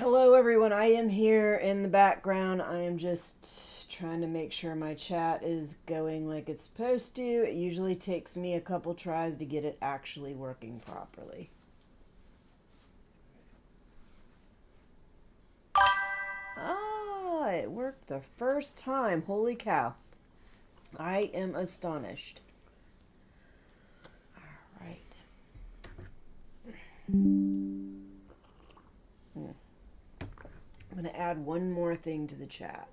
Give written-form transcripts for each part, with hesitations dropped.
Hello, everyone. I am here in the background. I am just trying to make sure my chat is going like it's supposed to. It usually takes me a couple tries to get it actually working properly. Ah, it worked the first time. Holy cow. I am astonished. All right. I'm going to add one more thing to the chat.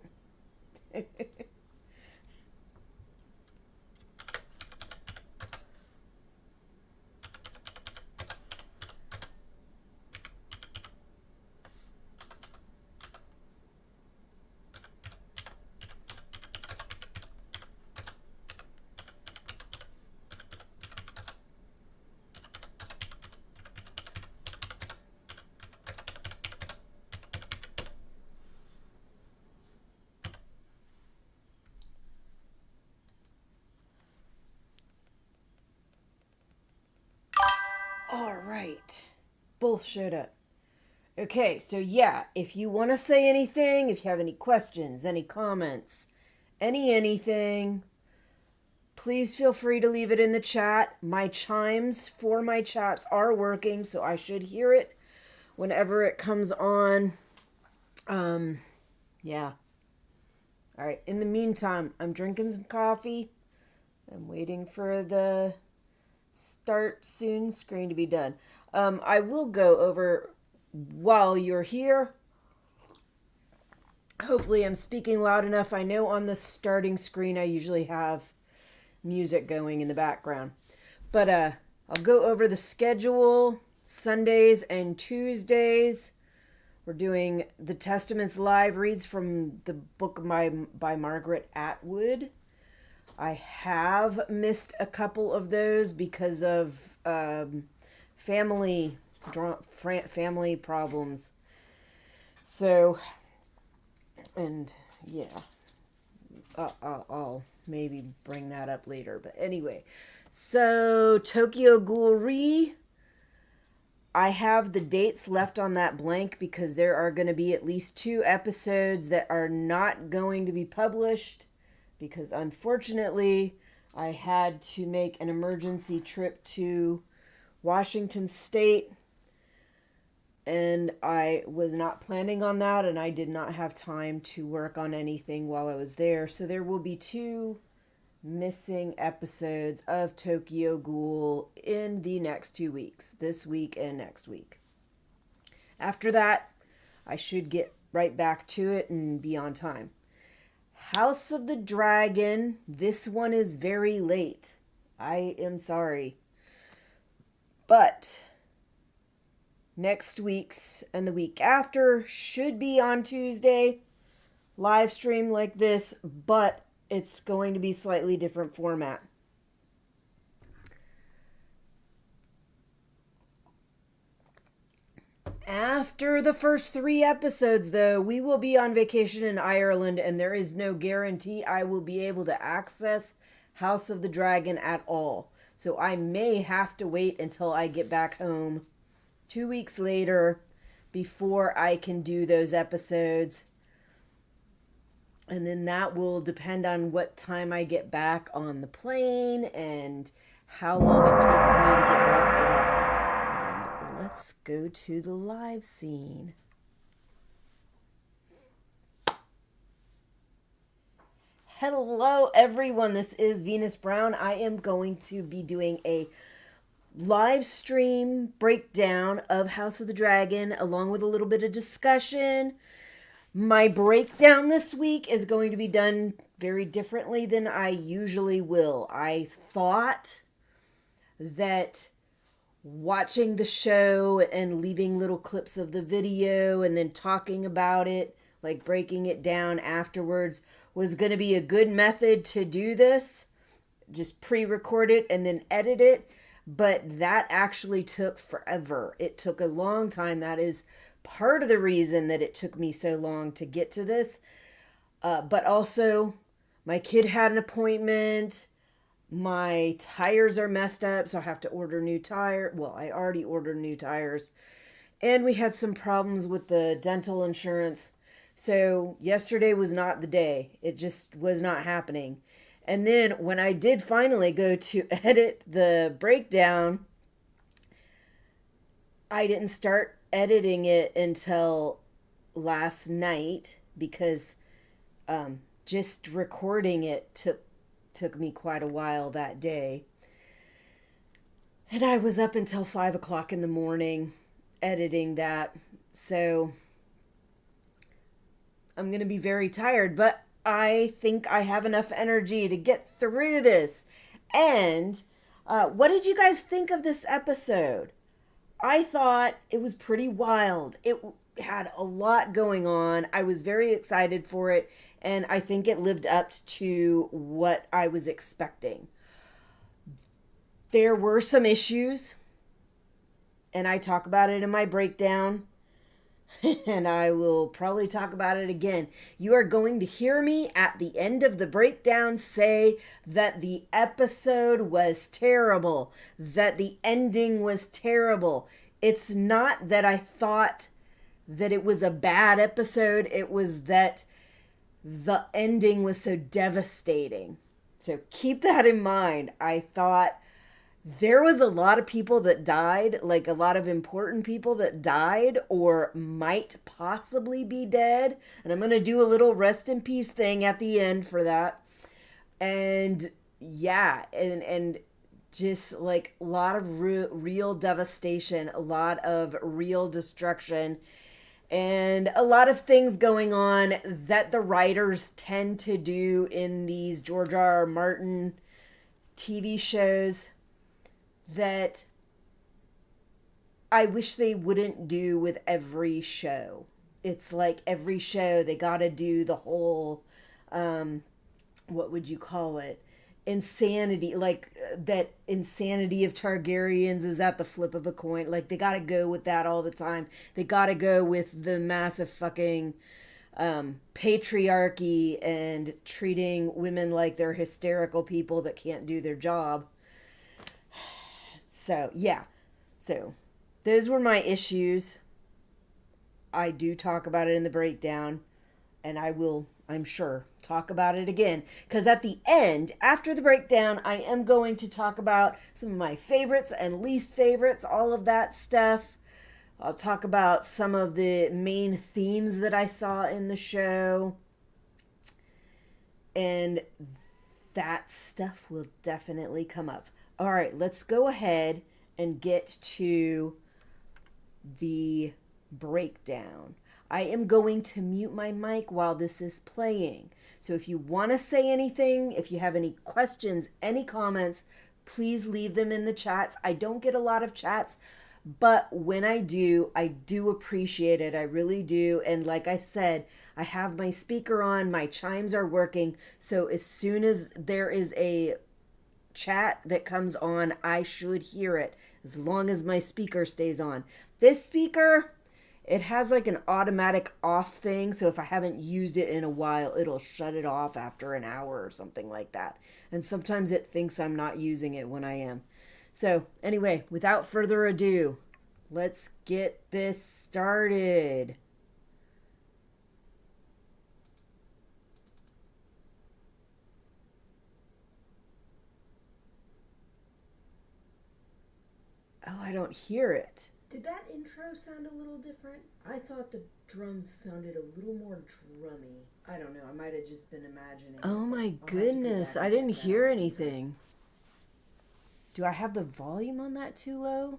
All right. Both showed up. Okay, so yeah, if you want to say anything, if you have any questions, any comments, anything, please feel free to leave it in the chat. My chimes for my chats are working, so I should hear it whenever it comes on. Yeah. All right, in the meantime, I'm drinking some coffee. I'm waiting for the start soon screen to be done. I will go over while you're here. Hopefully I'm speaking loud enough. I know on the starting screen I usually have music going in the background. But I'll go over the schedule. Sundays and Tuesdays, we're doing the Testaments live reads from the book by Margaret Atwood. I have missed a couple of those because of family problems. So, and yeah, I'll maybe bring that up later. But anyway, so Tokyo Ghoul I have the dates left on that blank because there are going to be at least 2 episodes that are not going to be published because unfortunately I had to make an emergency trip to Washington State and I was not planning on that and I did not have time to work on anything while I was there. So there will be 2 missing episodes of Tokyo Ghoul in the next 2 weeks, this week and next week. After that, I should get right back to it and be on time. House of the Dragon, this one is very late. I am sorry. But next week's and the week after should be on Tuesday. Live stream like this, but it's going to be slightly different format. After the first 3 episodes, though, we will be on vacation in Ireland, and there is no guarantee I will be able to access House of the Dragon at all. So I may have to wait until I get back home 2 weeks later before I can do those episodes. And then that will depend on what time I get back on the plane and how long it takes me to get rested up. And let's go to the live scene. Hello, everyone. This is Venus Brown. I am going to be doing a live stream breakdown of House of the Dragon along with a little bit of discussion. My breakdown this week is going to be done very differently than I usually will. I thought that watching the show and leaving little clips of the video and then talking about it, like breaking it down afterwards, was going to be a good method to do this. Just pre-record it and then edit it. But that actually took forever. It took a long time. That is part of the reason that it took me so long to get to this. But also, my kid had an appointment. My tires are messed up, so I have to order new tires. Well, I already ordered new tires. And we had some problems with the dental insurance. So yesterday was not the day. It just was not happening. And then when I did finally go to edit the breakdown, I didn't start editing it until last night because just recording it took me quite a while that day. And I was up until 5 o'clock in the morning editing that. So I'm going to be very tired, but I think I have enough energy to get through this. And what did you guys think of this episode? I thought it was pretty wild. It had a lot going on. I was very excited for it, and I think it lived up to what I was expecting. There were some issues, and I talk about it in my breakdown, and I will probably talk about it again. You are going to hear me at the end of the breakdown say that the episode was terrible, that the ending was terrible. It's not that I thought that it was a bad episode, it was that the ending was so devastating. So keep that in mind. I thought there was a lot of people that died, like a lot of important people that died or might possibly be dead. And I'm going to do a little rest in peace thing at the end for that. And yeah, and just like a lot of real devastation, a lot of real destruction, and a lot of things going on that the writers tend to do in these George R. R. Martin TV shows that I wish they wouldn't do with every show. It's like every show they got to do the whole what would you call it? Insanity, like that insanity of Targaryens is at the flip of a coin. Like they got to go with that all the time. They got to go with the massive fucking patriarchy and treating women like they're hysterical people that can't do their job. So, yeah. So, those were my issues. I do talk about it in the breakdown, and I will, I'm sure, talk about it again. Because at the end, after the breakdown, I am going to talk about some of my favorites and least favorites, all of that stuff. I'll talk about some of the main themes that I saw in the show. And that stuff will definitely come up. All right, let's go ahead and get to the breakdown. I am going to mute my mic while this is playing. So if you want to say anything, if you have any questions, any comments, please leave them in the chats. I don't get a lot of chats, but when I do appreciate it. I really do. And like I said, I have my speaker on, my chimes are working. So as soon as there is a chat that comes on, I should hear it as long as my speaker stays on. This speaker, it has like an automatic off thing, so if I haven't used it in a while, it'll shut it off after an hour or something like that. And sometimes it thinks I'm not using it when I am. So anyway, without further ado, let's get this started. Oh, I don't hear it. Did that intro sound a little different? I thought the drums sounded a little more drummy. I don't know. I might have just been imagining. Oh my goodness. I didn't hear anything. Do I have the volume on that too low?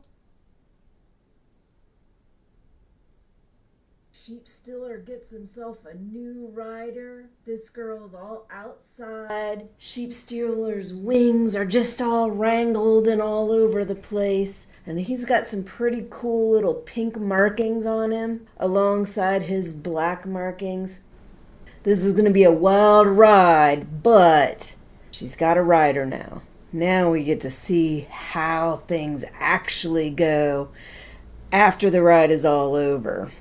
Sheep Stiller gets himself a new rider. This girl's all outside. Sheep Stealer's wings are just all wrangled and all over the place. And he's got some pretty cool little pink markings on him alongside his black markings. This is going to be a wild ride, but she's got a rider now. Now we get to see how things actually go after the ride is all over.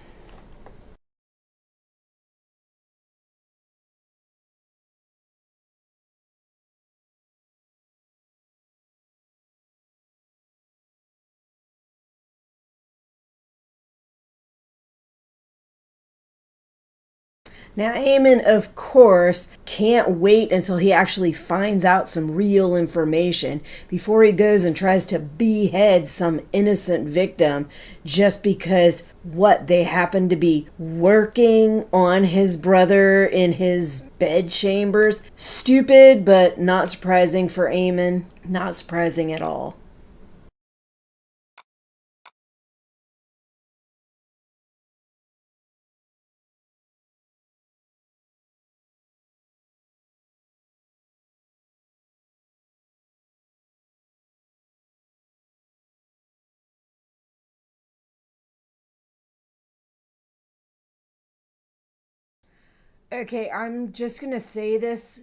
Now, Aemon, of course, can't wait until he actually finds out some real information before he goes and tries to behead some innocent victim just because, what, they happen to be working on his brother in his bedchambers. Stupid, but not surprising for Aemon. Not surprising at all. Okay, I'm just gonna say this.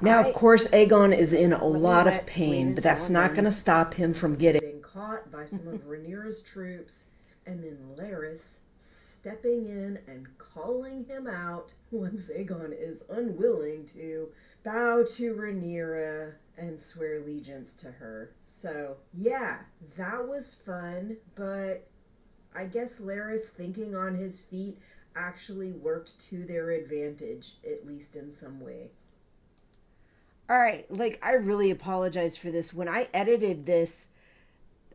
Now, of course, Aegon is in a lot of pain, but that's not gonna stop him from getting caught by some of Rhaenyra's troops, and then Larys stepping in and calling him out once Aegon is unwilling to bow to Rhaenyra and swear allegiance to her. So, yeah, that was fun, but I guess Larys thinking on his feet actually worked to their advantage, at least in some way. Alright, I really apologize for this. When I edited this,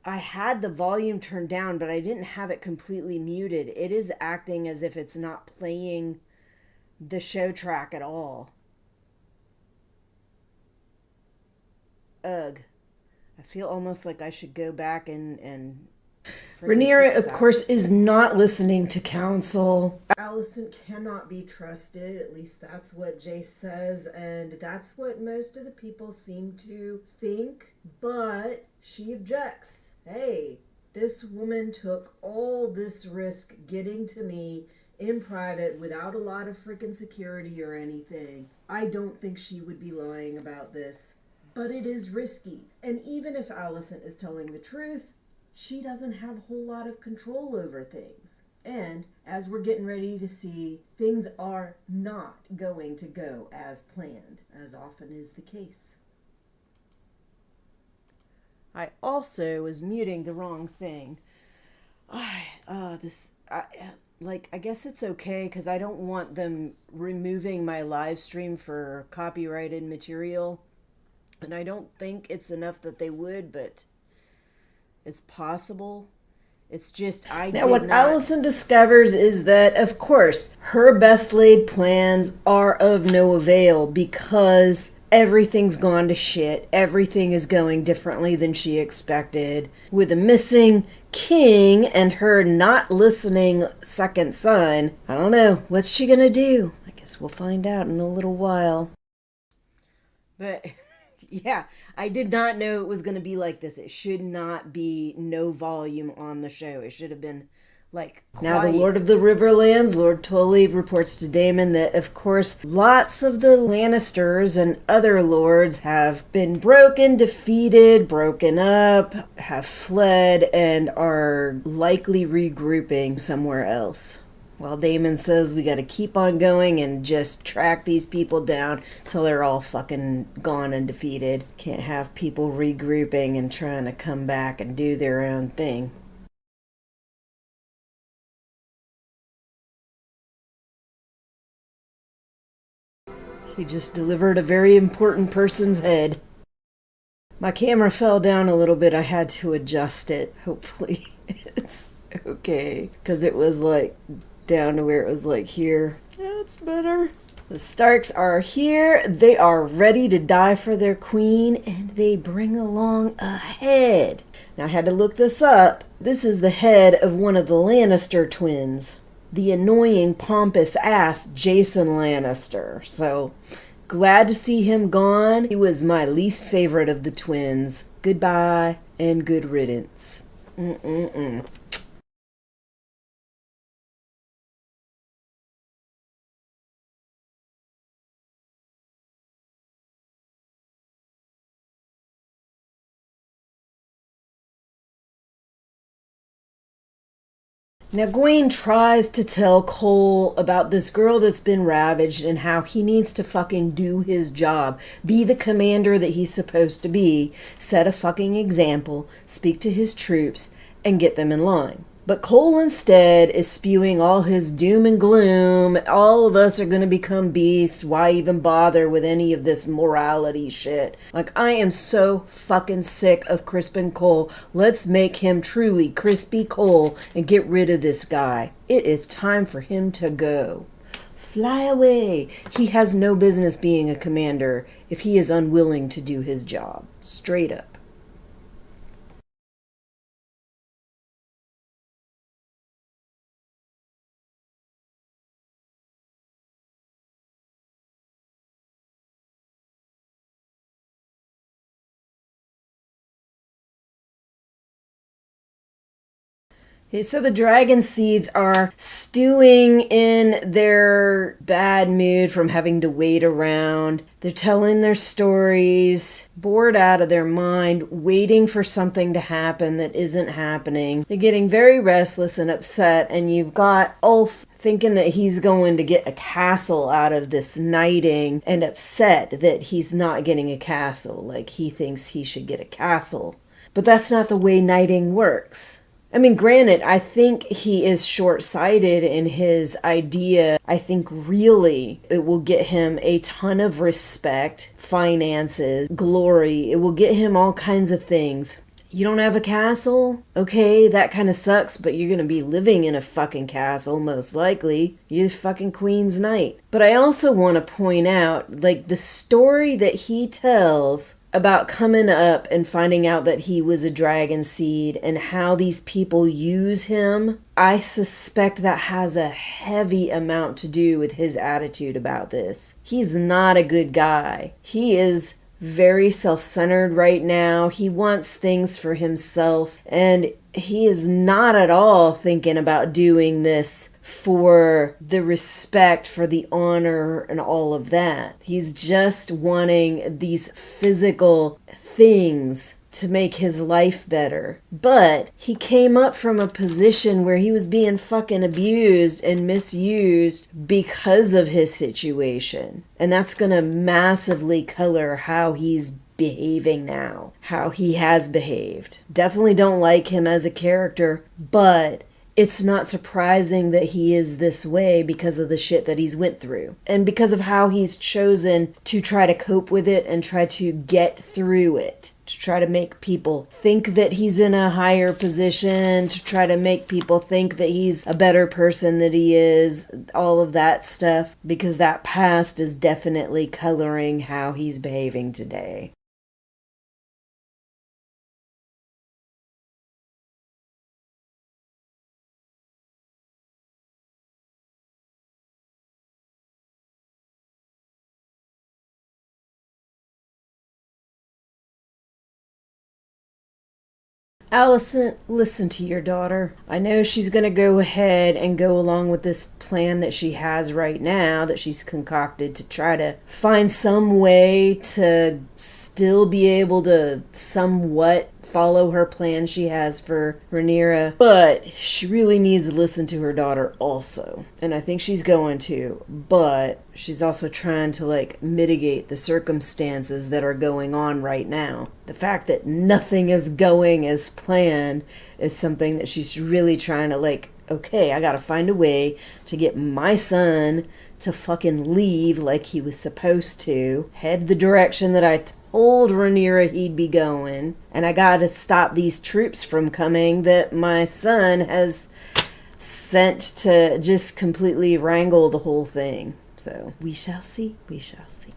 I had the volume turned down, but I didn't have it completely muted. It is acting as if it's not playing the show track at all. Ugh. I feel almost like I should go back and Rhaenyra, of course, is not listening to counsel. Alicent cannot be trusted, at least that's what Jace says, and that's what most of the people seem to think, but she objects. Hey, this woman took all this risk getting to me in private without a lot of freaking security or anything. I don't think she would be lying about this, but it is risky, and even if Alicent is telling the truth, she doesn't have a whole lot of control over things. And as we're getting ready to see, things are not going to go as planned, as often is the case. I also was muting the wrong thing. I guess it's okay because I don't want them removing my live stream for copyrighted material. And I don't think it's enough that they would, but it's possible. It's just what Alicent discovers is that, of course, her best laid plans are of no avail because everything's gone to shit. Everything is going differently than she expected. With a missing king and her not listening second son, I don't know. What's she gonna do? I guess we'll find out in a little while. But yeah, I did not know it was going to be like this. It should not be no volume on the show. It should have been quiet. Now the Lord of the Riverlands, Lord Tully, reports to Daemon that, of course, lots of the Lannisters and other lords have been broken, defeated, broken up, have fled, and are likely regrouping somewhere else. While Daemon says we gotta keep on going and just track these people down till they're all fucking gone and defeated. Can't have people regrouping and trying to come back and do their own thing. He just delivered a very important person's head. My camera fell down a little bit. I had to adjust it. Hopefully it's okay. Because it was down to where it was here. Yeah, it's better. The Starks are here. They are ready to die for their queen, and they bring along a head. Now, I had to look this up. This is the head of one of the Lannister twins. The annoying, pompous ass Jason Lannister. So, glad to see him gone. He was my least favorite of the twins. Goodbye and good riddance. Now, Gawain tries to tell Cole about this girl that's been ravaged and how he needs to fucking do his job. Be the commander that he's supposed to be. Set a fucking example. Speak to his troops and get them in line. But Cole instead is spewing all his doom and gloom. All of us are going to become beasts. Why even bother with any of this morality shit? Like, I am so fucking sick of Crispin Cole. Let's make him truly Crispy Cole and get rid of this guy. It is time for him to go. Fly away. He has no business being a commander if he is unwilling to do his job. Straight up. Okay, so the dragon seeds are stewing in their bad mood from having to wait around. They're telling their stories, bored out of their mind, waiting for something to happen that isn't happening. They're getting very restless and upset, and you've got Ulf thinking that he's going to get a castle out of this knighting and upset that he's not getting a castle. Like, he thinks he should get a castle. But that's not the way knighting works. I mean, granted, I think he is short-sighted in his idea. I think really it will get him a ton of respect, finances, glory. It will get him all kinds of things. You don't have a castle? Okay, that kind of sucks, but you're gonna be living in a fucking castle, most likely. You're the fucking Queen's Knight. But I also want to point out, like, the story that he tells about coming up and finding out that he was a dragon seed and how these people use him, I suspect that has a heavy amount to do with his attitude about this. He's not a good guy. He is very self-centered right now. He wants things for himself, and he is not at all thinking about doing this for the respect, for the honor, and all of that. He's just wanting these physical things to make his life better. But he came up from a position where he was being fucking abused and misused because of his situation. And that's gonna massively color how he's behaving now, how he has behaved. Definitely don't like him as a character, but it's not surprising that he is this way because of the shit that he's went through and because of how he's chosen to try to cope with it and try to get through it, to try to make people think that he's in a higher position, to try to make people think that he's a better person than he is, all of that stuff, because that past is definitely coloring how he's behaving today. Allison, listen to your daughter. I know she's going to go ahead and go along with this plan that she has right now, that she's concocted to try to find some way to still be able to somewhat follow her plan she has for Rhaenyra, but she really needs to listen to her daughter also. And I think she's going to, but she's also trying to, like, mitigate the circumstances that are going on right now. The fact that nothing is going as planned is something that she's really trying to, like, okay, I gotta find a way to get my son to fucking leave like he was supposed to, head the direction that I told Rhaenyra he'd be going, and I gotta stop these troops from coming that my son has sent to just completely wrangle the whole thing. So, we shall see, we shall see.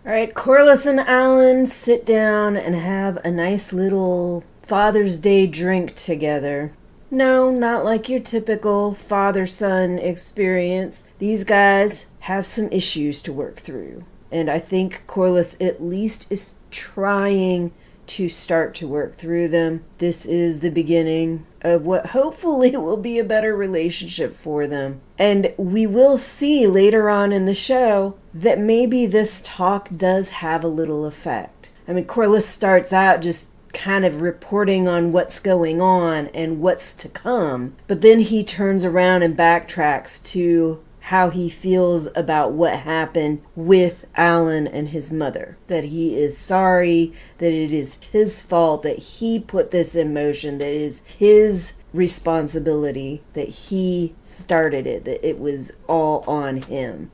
All right, Corliss and Alan sit down and have a nice little Father's Day drink together. No, not like your typical father-son experience. These guys have some issues to work through. And I think Corliss at least is trying to start to work through them. This is the beginning of what hopefully will be a better relationship for them. And we will see later on in the show that maybe this talk does have a little effect. I mean, Corliss starts out just kind of reporting on what's going on and what's to come, but then he turns around and backtracks to how he feels about what happened with Alan and his mother. That he is sorry, that it is his fault, that he put this in motion, that it is his responsibility, that he started it, that it was all on him.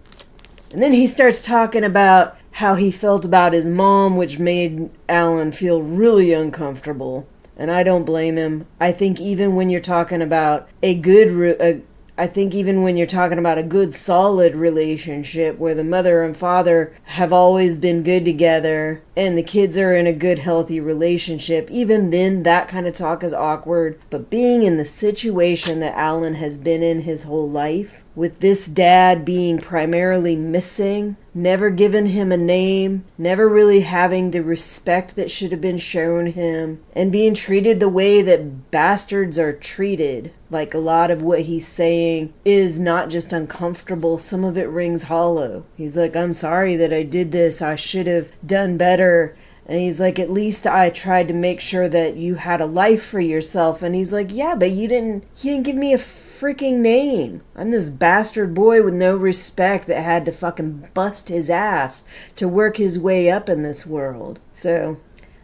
And then he starts talking about how he felt about his mom, which made Alan feel really uncomfortable. And I don't blame him. I think even when you're talking about a good solid relationship where the mother and father have always been good together and the kids are in a good, healthy relationship, even then that kind of talk is awkward. But being in the situation that Alan has been in his whole life, with this dad being primarily missing, never given him a name, never really having the respect that should have been shown him, and being treated the way that bastards are treated. Like, a lot of what he's saying is not just uncomfortable, some of it rings hollow. He's like, I'm sorry that I did this, I should have done better. And he's like, at least I tried to make sure that you had a life for yourself. And he's like, yeah, but you didn't give me a freaking name. I'm this bastard boy with no respect that had to fucking bust his ass to work his way up in this world. So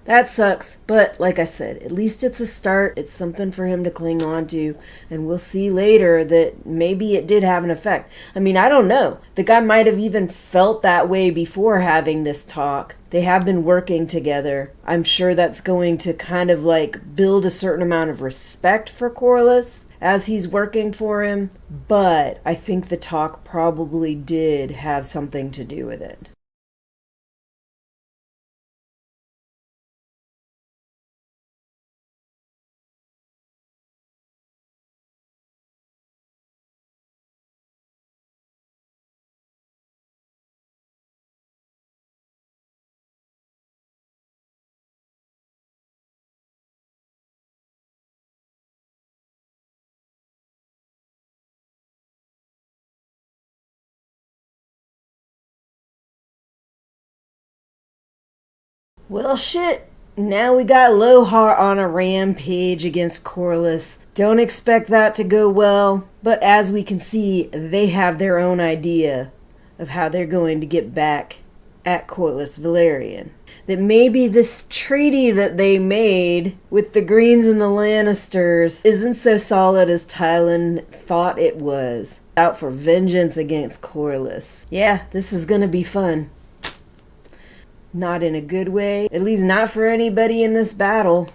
that sucks, but like I said, at least it's a start. It's something for him to cling on to, and we'll see later that maybe it did have an effect. I mean, I don't know. The guy might have even felt that way before having this talk. They have been working together. I'm sure that's going to kind of like build a certain amount of respect for Corliss as he's working for him, but I think the talk probably did have something to do with it. Well, shit. Now we got Lohar on a rampage against Corliss. Don't expect that to go well, but as we can see, they have their own idea of how they're going to get back at Corliss Velaryon. That maybe this treaty that they made with the Greens and the Lannisters isn't so solid as Tylan thought it was. Out for vengeance against Corliss. Yeah, this is gonna be fun. Not in a good way, at least not for anybody in this battle.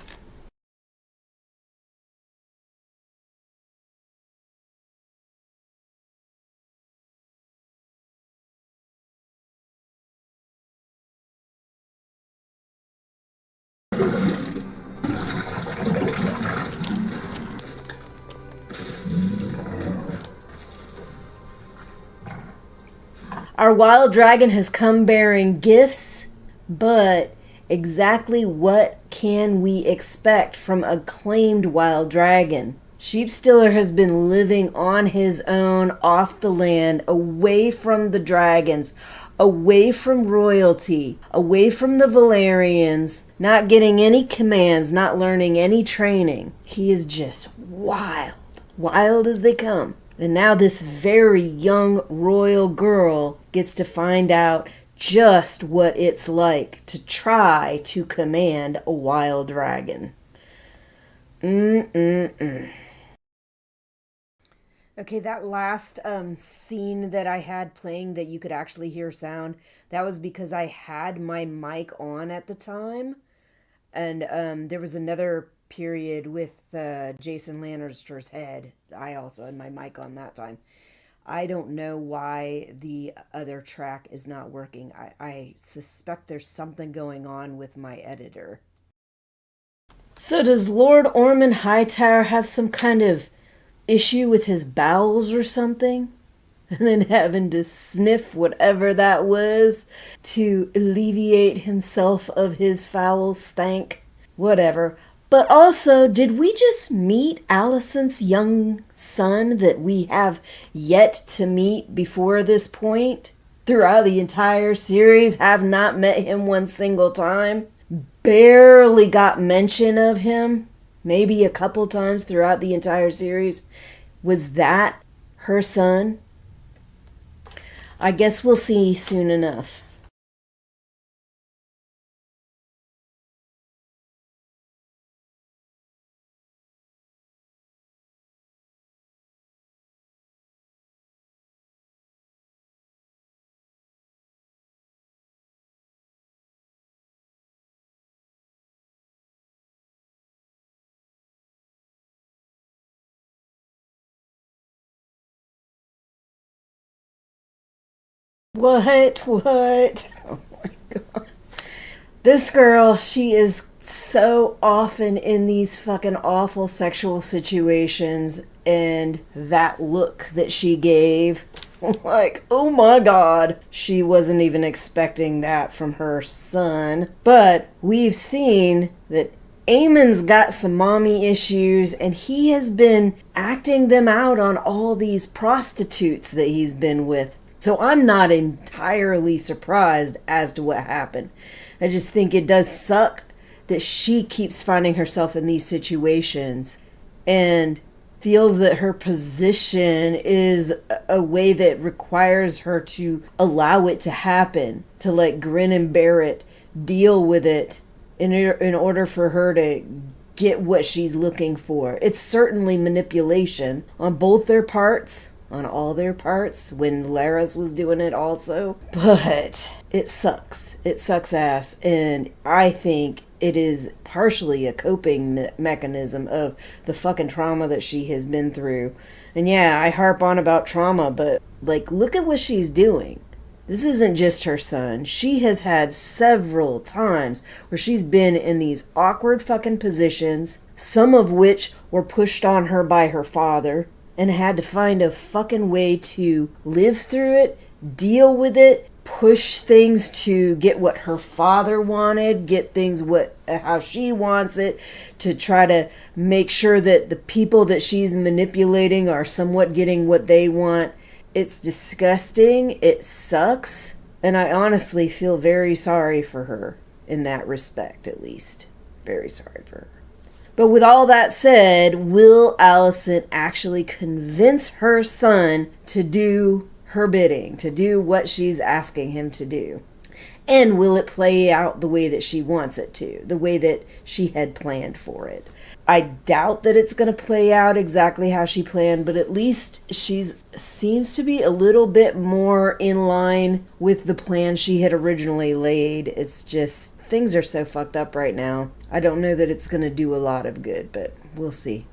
Our wild dragon has come bearing gifts, but exactly what can we expect from a claimed wild dragon? Sheepstiller has been living on his own, off the land, away from the dragons, away from royalty, away from the Velaryons, not getting any commands, not learning any training. He is just wild. Wild as they come. And now this very young royal girl gets to find out just what it's like to try to command a wild dragon. Okay, that last scene that I had playing that you could actually hear sound, that was because I had my mic on at the time. And there was another period with Jason Lannister's head. I also had my mic on that time. I don't know why the other track is not working. I suspect there's something going on with my editor. So does Lord Ormond Hightower have some kind of issue with his bowels or something? and then having to sniff whatever that was to alleviate himself of his foul stank. Whatever. But also, did we just meet Alicent's young son that we have yet to meet before this point? Throughout the entire series, have not met him one single time. Barely got mention of him. Maybe a couple times throughout the entire series. Was that her son? I guess we'll see soon enough. What? What? Oh my god. This girl, she is so often in these fucking awful sexual situations, and that look that she gave, like, oh my god, she wasn't even expecting that from her son. But we've seen that Eamon's got some mommy issues, and he has been acting them out on all these prostitutes that he's been with. So I'm not entirely surprised as to what happened. I just think it does suck that she keeps finding herself in these situations and feels that her position is a way that requires her to allow it to happen, to let grin and bear it, deal with it in order for her to get what she's looking for. It's certainly manipulation on both their parts, on all their parts, when Laris was doing it also. But it sucks. It sucks ass. And I think it is partially a coping mechanism of the fucking trauma that she has been through. And yeah, I harp on about trauma, but like, look at what she's doing. This isn't just her son. She has had several times where she's been in these awkward fucking positions, some of which were pushed on her by her father, and had to find a fucking way to live through it, deal with it, push things to get what her father wanted, get things how she wants it, to try to make sure that the people that she's manipulating are somewhat getting what they want. It's disgusting. It sucks. And I honestly feel very sorry for her in that respect, at least. Very sorry for her. But with all that said, will Alicent actually convince her son to do her bidding, to do what she's asking him to do? And will it play out the way that she wants it to, the way that she had planned for it? I doubt that it's going to play out exactly how she planned, but at least she seems to be a little bit more in line with the plan she had originally laid. It's just, things are so fucked up right now. I don't know that it's going to do a lot of good, but we'll see.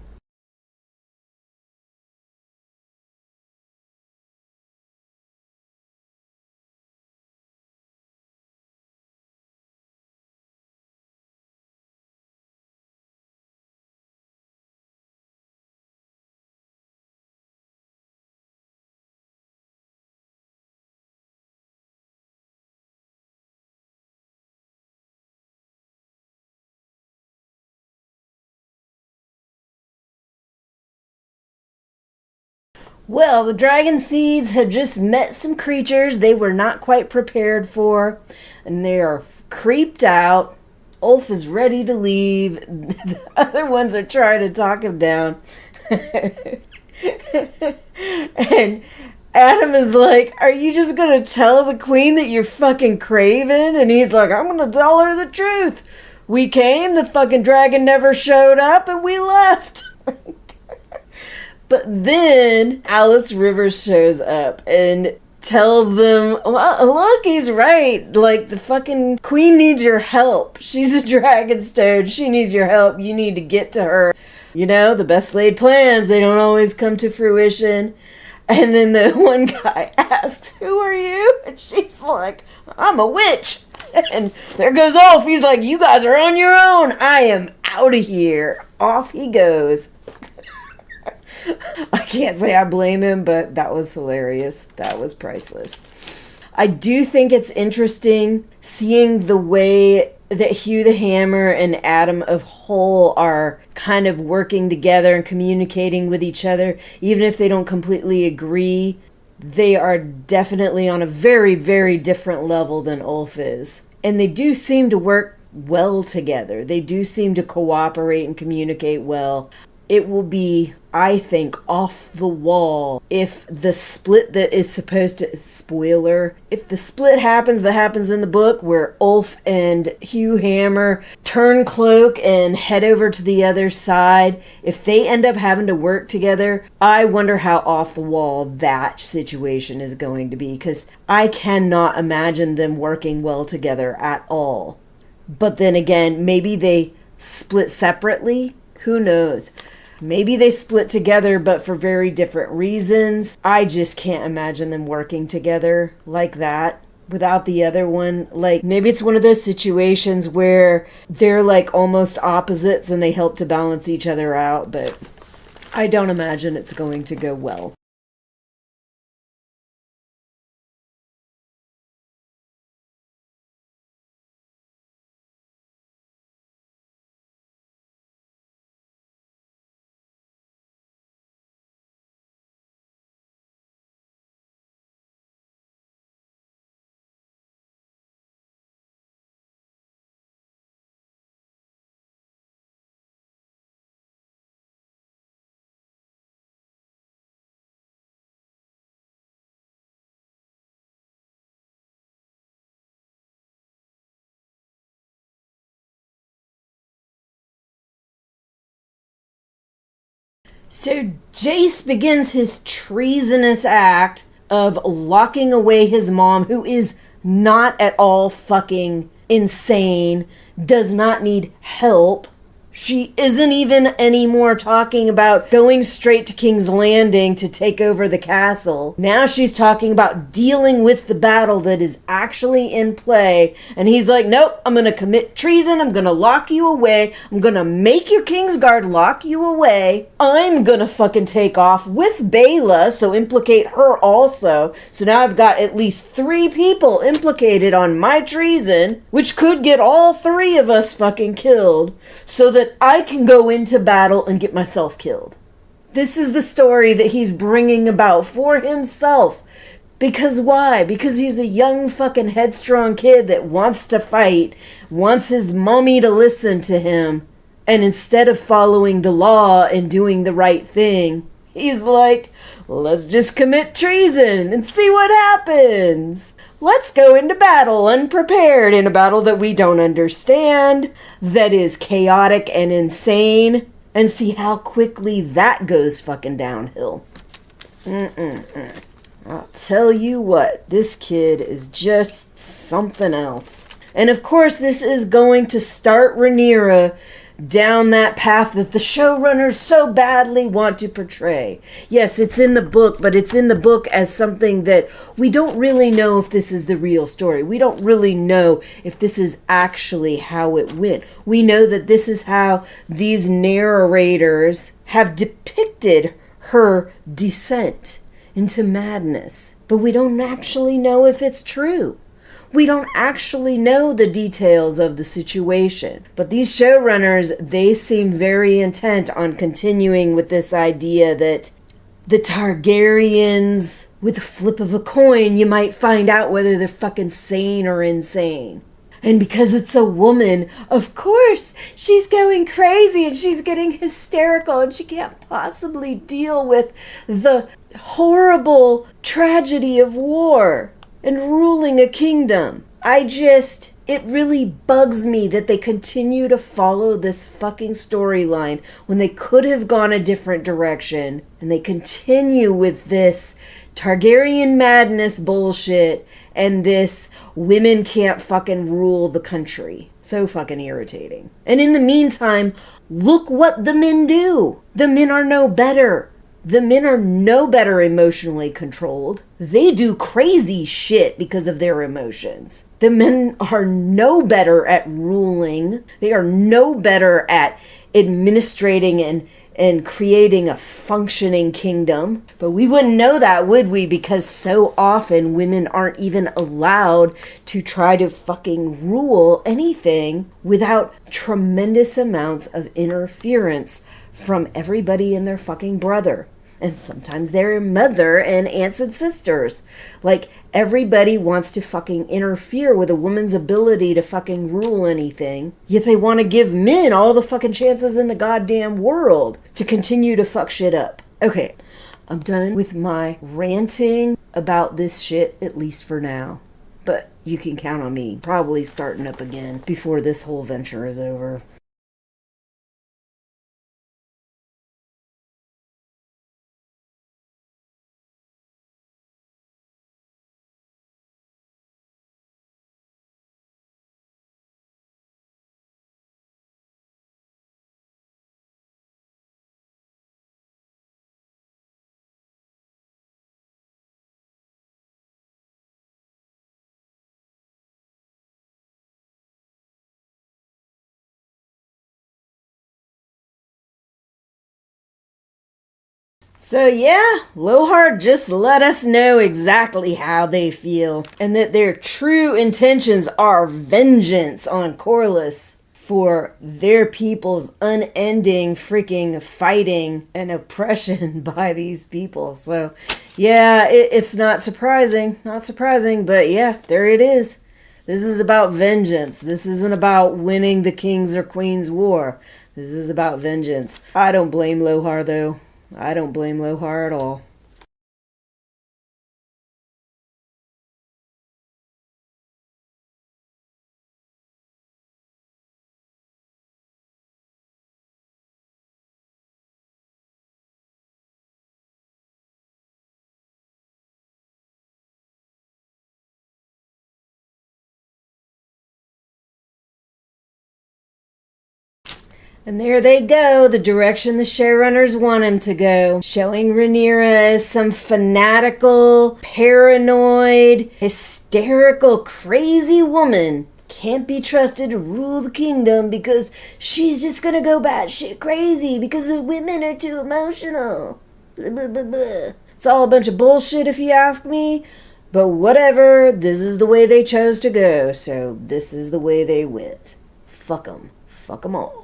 Well, the dragon seeds have just met some creatures they were not quite prepared for, and they are creeped out. Ulf is ready to leave. The other ones are trying to talk him down. And Adam is like, are you just going to tell the queen that you're fucking craven? And he's like, I'm going to tell her the truth. We came, the fucking dragon never showed up, and we left. But then Alice Rivers shows up and tells them, look, he's right. Like, the fucking queen needs your help. She's a dragonstone. She needs your help. You need to get to her. You know, the best laid plans, they don't always come to fruition. And then the one guy asks, who are you? And she's like, I'm a witch. And there goes Ulf. He's like, you guys are on your own. I am out of here. Off he goes. I can't say I blame him, but that was hilarious. That was priceless. I do think it's interesting seeing the way that Hugh the Hammer and Adam of Hull are kind of working together and communicating with each other, even if they don't completely agree. They are definitely on a very, very different level than Ulf is. And they do seem to work well together. They do seem to cooperate and communicate well. It will be, I think, off the wall if the split that is supposed to, spoiler, if the split happens that happens in the book where Ulf and Hugh Hammer turn cloak and head over to the other side, if they end up having to work together, I wonder how off the wall that situation is going to be, because I cannot imagine them working well together at all. But then again, maybe they split separately. Who knows? Maybe they split together, but for very different reasons. I just can't imagine them working together like that without the other one. Like, maybe it's one of those situations where they're like almost opposites and they help to balance each other out, but I don't imagine it's going to go well. So Jace begins his treasonous act of locking away his mom, who is not at all fucking insane, does not need help. She isn't even anymore talking about going straight to King's Landing to take over the castle. Now she's talking about dealing with the battle that is actually in play. And he's like, nope, I'm going to commit treason. I'm going to lock you away. I'm going to make your Kingsguard lock you away. I'm going to fucking take off with Bela, so implicate her also. So now I've got at least 3 people implicated on my treason, which could get all 3 of us fucking killed, so that I can go into battle and get myself killed. This is the story that he's bringing about for himself. Because why? Because he's a young fucking headstrong kid that wants to fight, wants his mommy to listen to him, and instead of following the law and doing the right thing, he's like, let's just commit treason and see what happens. Let's go into battle unprepared, in a battle that we don't understand, that is chaotic and insane, and see how quickly that goes fucking downhill. I'll tell you what, this kid is just something else. And of course, this is going to start Rhaenyra down that path that the showrunners so badly want to portray. Yes, it's in the book, but it's in the book as something that we don't really know if this is the real story. We don't really know if this is actually how it went. We know that this is how these narrators have depicted her descent into madness. But we don't actually know if it's true. We don't actually know the details of the situation. But these showrunners, they seem very intent on continuing with this idea that the Targaryens, with a flip of a coin, you might find out whether they're fucking sane or insane. And because it's a woman, of course, she's going crazy and she's getting hysterical and she can't possibly deal with the horrible tragedy of war and ruling a kingdom. It really bugs me that they continue to follow this fucking storyline when they could have gone a different direction. And they continue with this Targaryen madness bullshit and this women can't fucking rule the country. So fucking irritating. And in the meantime, look what the men do. The men are no better. The men are no better emotionally controlled. They do crazy shit because of their emotions. The men are no better at ruling. They are no better at administrating and creating a functioning kingdom. But we wouldn't know that, would we? Because so often women aren't even allowed to try to fucking rule anything without tremendous amounts of interference from everybody and their fucking brother. And sometimes their mother and aunts and sisters. Like, everybody wants to fucking interfere with a woman's ability to fucking rule anything. Yet they want to give men all the fucking chances in the goddamn world to continue to fuck shit up. Okay, I'm done with my ranting about this shit, at least for now. But you can count on me probably starting up again before this whole venture is over. So yeah, Lohar just let us know exactly how they feel, and that their true intentions are vengeance on Corliss for their people's unending freaking fighting and oppression by these people. So yeah, it's not surprising, but yeah, there it is. This is about vengeance. This isn't about winning the king's or queen's war. This is about vengeance. I don't blame Lohar though. I don't blame Lohar at all. And there they go, the direction the showrunners want him to go. Showing Rhaenyra as some fanatical, paranoid, hysterical, crazy woman. Can't be trusted to rule the kingdom because she's just gonna go batshit crazy because the women are too emotional. Blah, blah, blah, blah. It's all a bunch of bullshit if you ask me. But whatever, this is the way they chose to go, so this is the way they went. Fuck 'em. Fuck 'em all.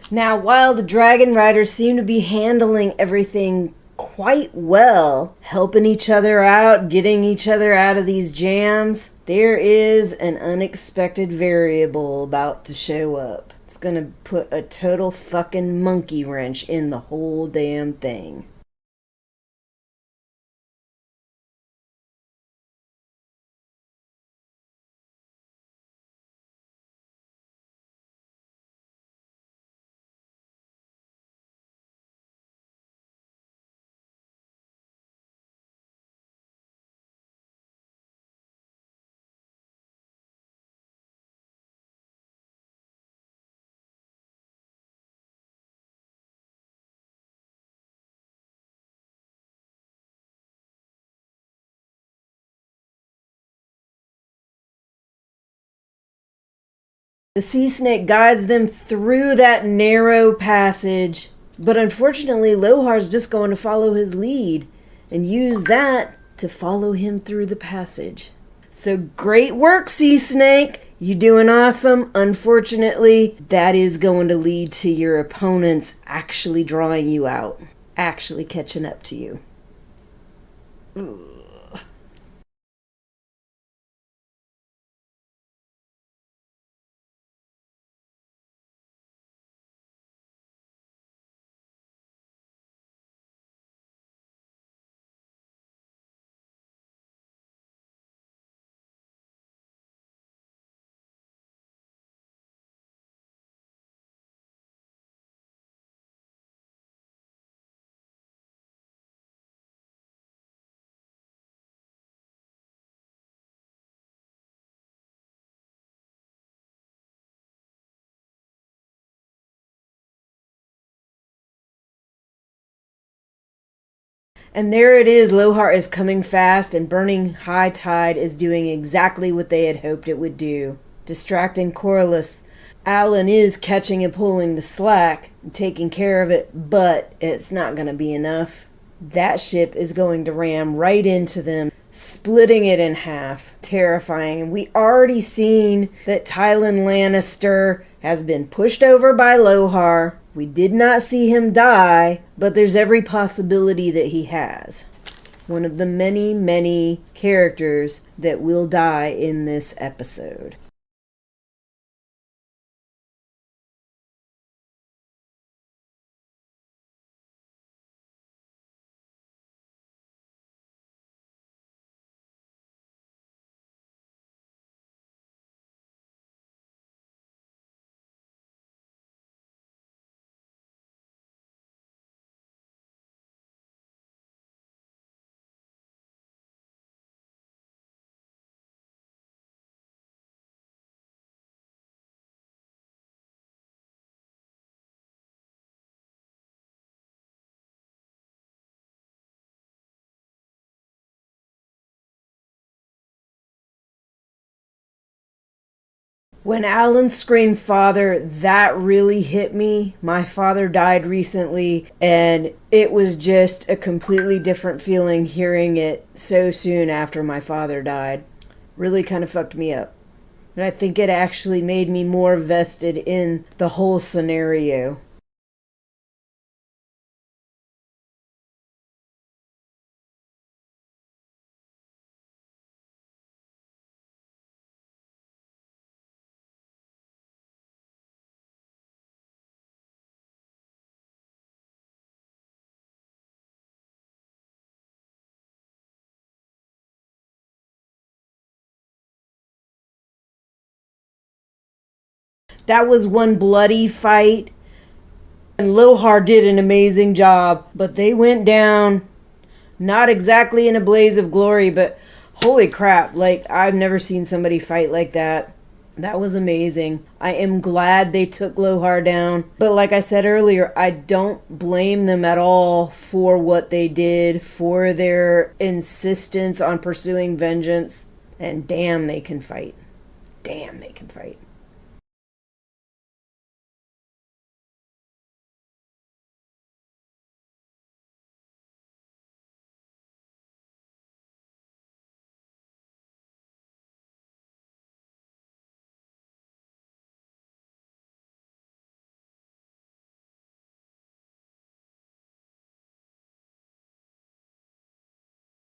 Now, while the Dragon Riders seem to be handling everything quite well, helping each other out, getting each other out of these jams, there is an unexpected variable about to show up. It's gonna put a total fucking monkey wrench in the whole damn thing. The sea snake guides them through that narrow passage, but unfortunately, Lohar's just going to follow his lead and use that to follow him through the passage. So great work, Sea Snake! You doing awesome. Unfortunately, that is going to lead to your opponents actually drawing you out, actually catching up to you. And there it is. Lohar is coming fast, and burning high tide is doing exactly what they had hoped it would do, distracting Corliss. Alan is catching and pulling the slack, and taking care of it, but it's not going to be enough. That ship is going to ram right into them, splitting it in half. Terrifying. We already seen that Tylan Lannister has been pushed over by Lohar. We did not see him die, but there's every possibility that he has. One of the many, many characters that will die in this episode. When Alan screamed father, that really hit me. My father died recently, and it was just a completely different feeling hearing it so soon after my father died. Really kind of fucked me up. And I think it actually made me more vested in the whole scenario. That was one bloody fight, and Lohar did an amazing job, but they went down not exactly in a blaze of glory, but holy crap, like I've never seen somebody fight like that. That was amazing. I am glad they took Lohar down. But like I said earlier, I don't blame them at all for what they did, for their insistence on pursuing vengeance. And damn, they can fight. Damn, they can fight.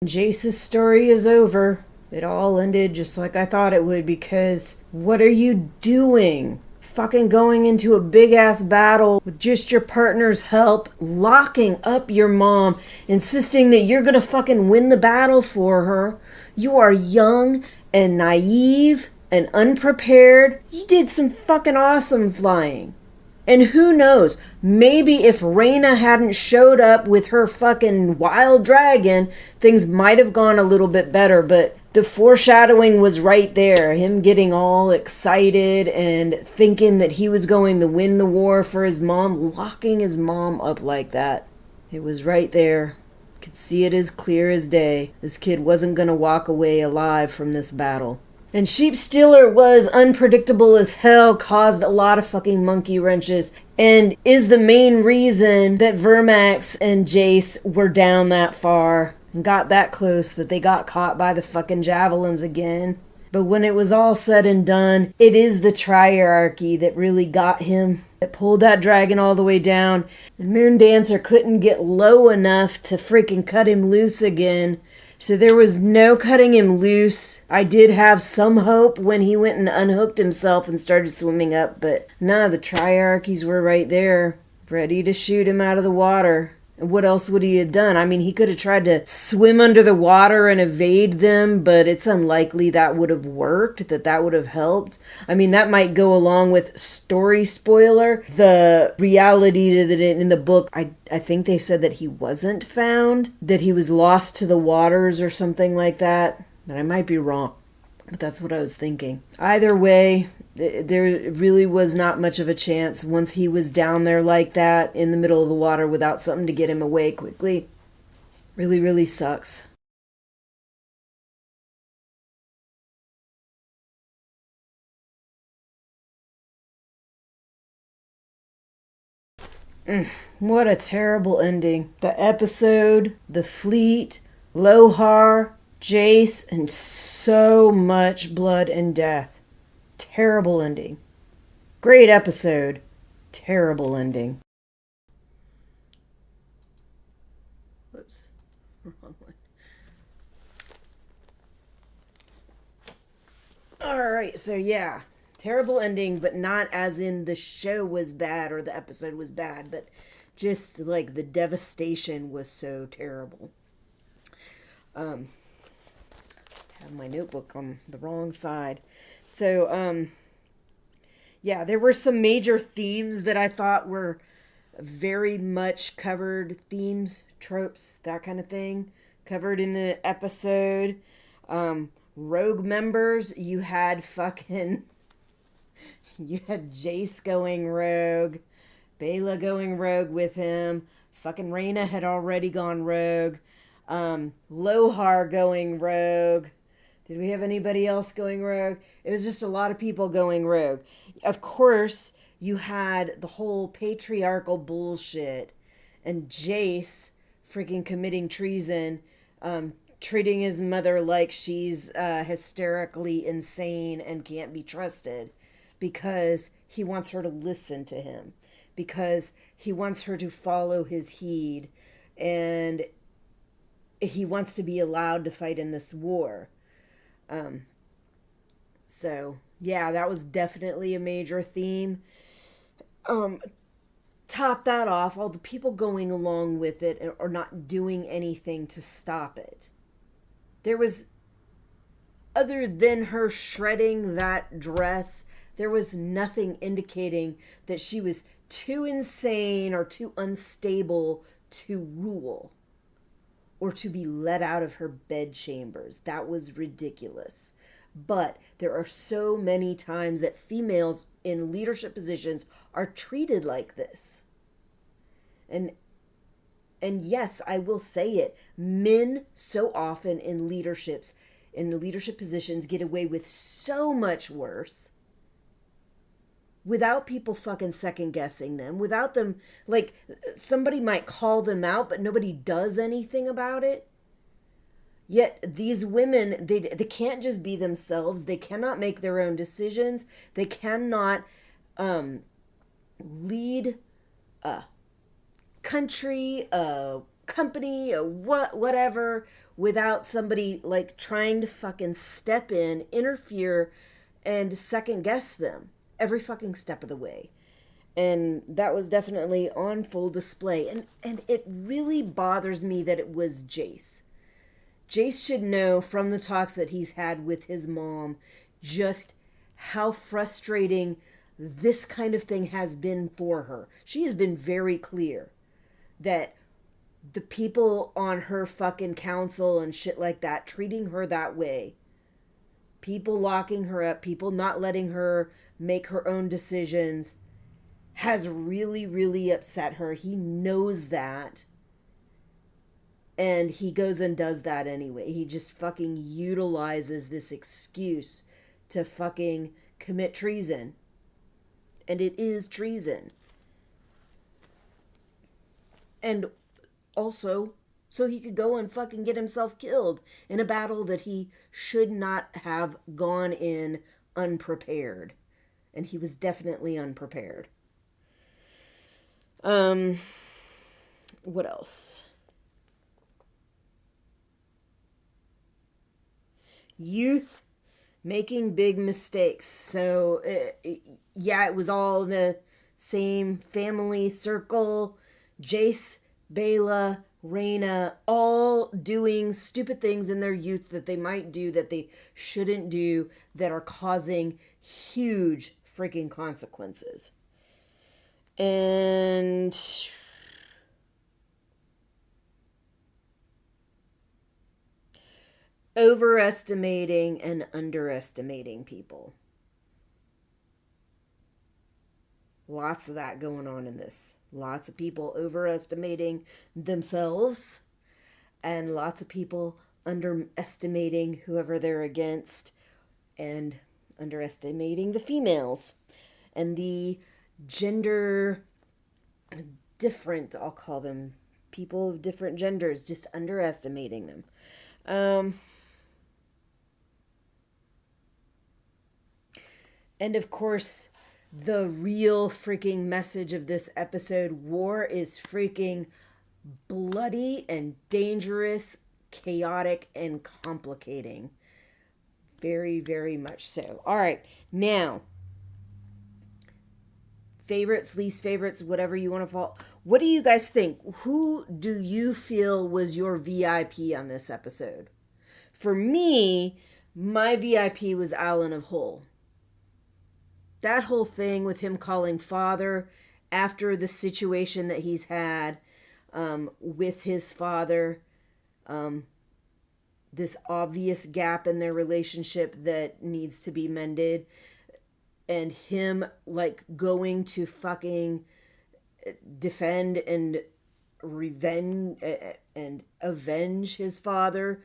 Jace's story is over. It all ended just like I thought it would, because what are you doing? Fucking going into a big ass battle with just your partner's help, locking up your mom, insisting that you're gonna fucking win the battle for her. You are young and naive and unprepared. You did some fucking awesome flying. And who knows, maybe if Rhaena hadn't showed up with her fucking wild dragon, things might have gone a little bit better, but the foreshadowing was right there. Him getting all excited and thinking that he was going to win the war for his mom, locking his mom up like that. It was right there. Could see it as clear as day. This kid wasn't going to walk away alive from this battle. And Sheep Stealer was unpredictable as hell, caused a lot of fucking monkey wrenches, and is the main reason that Vermax and Jace were down that far and got that close that they got caught by the fucking javelins again. But when it was all said and done, it is the Triarchy that really got him, that pulled that dragon all the way down. And Moondancer couldn't get low enough to freaking cut him loose again. So there was no cutting him loose. I did have some hope when he went and unhooked himself and started swimming up, but nah, the Triarchies were right there, ready to shoot him out of the water. And what else would he have done? I mean, he could have tried to swim under the water and evade them, but it's unlikely that would have worked, that would have helped. I mean, that might go along with story spoiler. The reality that in the book, I think they said that he wasn't found, that he was lost to the waters or something like that. But I might be wrong. But that's what I was thinking. Either way, there really was not much of a chance once he was down there like that in the middle of the water without something to get him away quickly. Really, really sucks. What a terrible ending. The episode, the fleet, Lohar, Jace, and so much blood and death. Terrible ending. Great episode. Terrible ending. Whoops. Wrong one. Alright, so yeah. Terrible ending, but not as in the show was bad or the episode was bad, but just like the devastation was so terrible. Have my notebook on the wrong side. So, yeah, there were some major themes that I thought were very much covered, themes, tropes, that kind of thing, covered in the episode. Rogue members, you had fucking, you had Jace going rogue, Bela going rogue with him, fucking Reyna had already gone rogue, Lohar going rogue. Did we have anybody else going rogue? It was just a lot of people going rogue. Of course, you had the whole patriarchal bullshit and Jace freaking committing treason, treating his mother like she's hysterically insane and can't be trusted because he wants her to listen to him, because he wants her to follow his heed, and he wants to be allowed to fight in this war. So, yeah, that was definitely a major theme. Top that off, all the people going along with it or not doing anything to stop it. There was, other than her shredding that dress, there was nothing indicating that she was too insane or too unstable to rule or to be let out of her bedchambers. That was ridiculous. But there are so many times that females in leadership positions are treated like this. And and yes, I will say it. Men so often in the leadership positions get away with so much worse without people fucking second guessing them, without them, like, somebody might call them out, but nobody does anything about it. Yet these women, they can't just be themselves. They cannot make their own decisions. They cannot lead a country, a company, a whatever, without somebody like trying to fucking step in, interfere, and second guess them every fucking step of the way. And that was definitely on full display. And it really bothers me that it was Jace. Jace should know from the talks that he's had with his mom just how frustrating this kind of thing has been for her. She has been very clear that the people on her fucking council and shit like that treating her that way, people locking her up, people not letting her make her own decisions, has really, really upset her. He knows that. And he goes and does that anyway. He just fucking utilizes this excuse to fucking commit treason. And it is treason. And also, so he could go and fucking get himself killed in a battle that he should not have gone in unprepared. And he was definitely unprepared. What else? Youth making big mistakes. So, yeah, it was all the same family circle. Jace, Bela, Reyna, all doing stupid things in their youth that they might do that they shouldn't do, that are causing huge freaking consequences. And overestimating and underestimating people. Lots of that going on in this. Lots of people overestimating themselves and lots of people underestimating whoever they're against and underestimating the females and the gender different, I'll call them, people of different genders, just underestimating them. And of course, the real freaking message of this episode: war is freaking bloody and dangerous, chaotic and complicating. Very, very much so. All right, now, favorites, least favorites, whatever you want to follow. What do you guys think? Who do you feel was your VIP on this episode? For me, my VIP was Alan of Hull. That whole thing with him calling father after the situation that he's had with his father, this obvious gap in their relationship that needs to be mended, and him like going to fucking defend and revenge and avenge his father.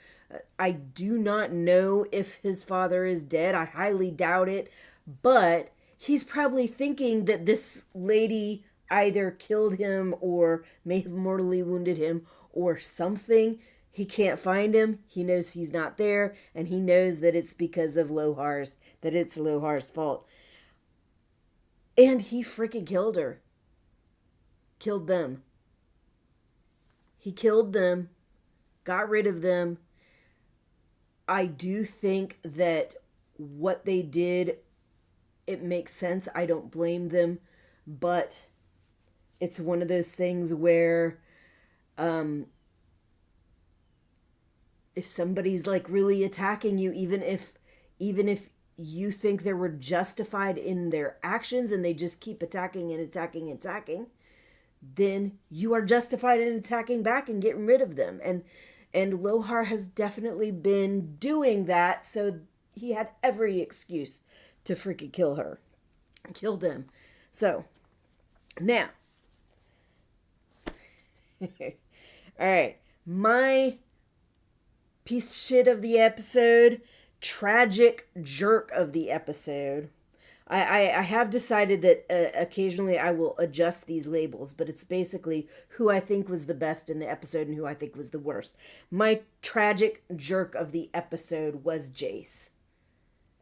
I do not know if his father is dead. I highly doubt it, but he's probably thinking that this lady either killed him or may have mortally wounded him or something. He can't find him. He knows he's not there, and he knows that it's because of Lohar's, that it's Lohar's fault. And he freaking killed her. Killed them. He killed them. Got rid of them. I do think that what they did, it makes sense. I don't blame them. But it's one of those things where if somebody's like really attacking you, even if you think they were justified in their actions and they just keep attacking and attacking and attacking, then you are justified in attacking back and getting rid of them. And Lohar has definitely been doing that, so he had every excuse to freaking kill her. Killed him. So, now. Alright. My piece of shit of the episode, tragic jerk of the episode. I have decided that occasionally I will adjust these labels, but it's basically who I think was the best in the episode and who I think was the worst. My tragic jerk of the episode was Jace.